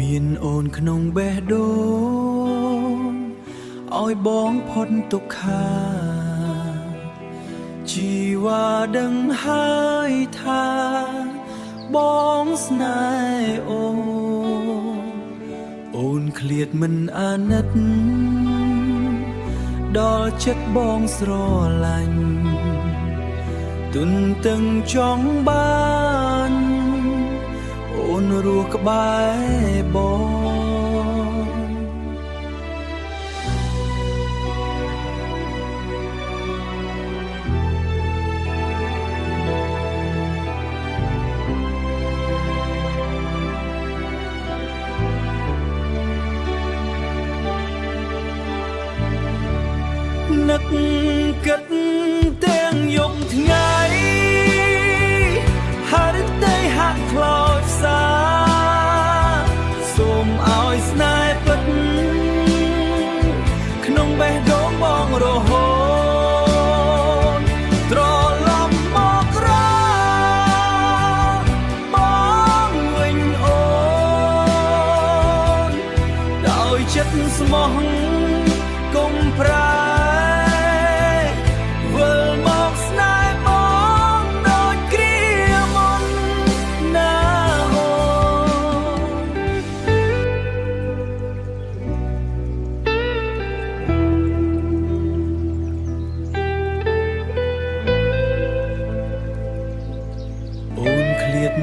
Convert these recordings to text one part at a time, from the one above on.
មានអូនក្នុងបេះដូងឲ្យបងផុតទុក្ខាជីវ៉ាដឹងហើយថាបងស្នេហ៍អូនឃ្លាតមិនអាណិតដល់ចិត្តបងស្រឡាញ់ទុនទាំងចង់បានអូនរស់ក្បែរបងនឹកគិតទាំងយប់ថ្ងៃហើយតែហាក់ខ្លោចផ្សាសូមឲ្យស្នេហ៍ពិតក្នុងបេះដូងបងរហូតត្រឡប់មករកបងវិញអូនដោយចិត្តស្មោះកុំប្រា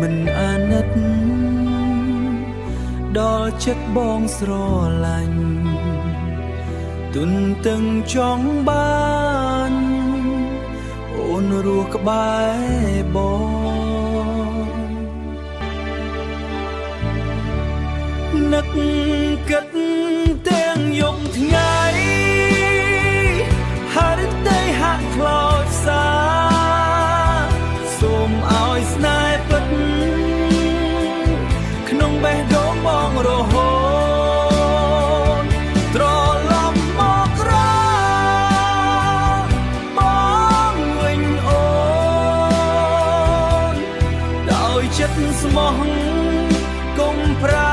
មិនអាណិតដល់ចិត្តបងស្រឡាញ់ទុនទាំងចង់បានអូនរស់ក្បែរបងនឹកគិតទាំងយប់ថ្ងៃហើយតែហាក់ខ្លោចផ្សាសូមឲ្យស្នេហ៍ពិតក្នុងបេះដូងបងរហូតត្រឡប់មករកបងវិញអូនដោយចិត្តស្មោះកុំប្រា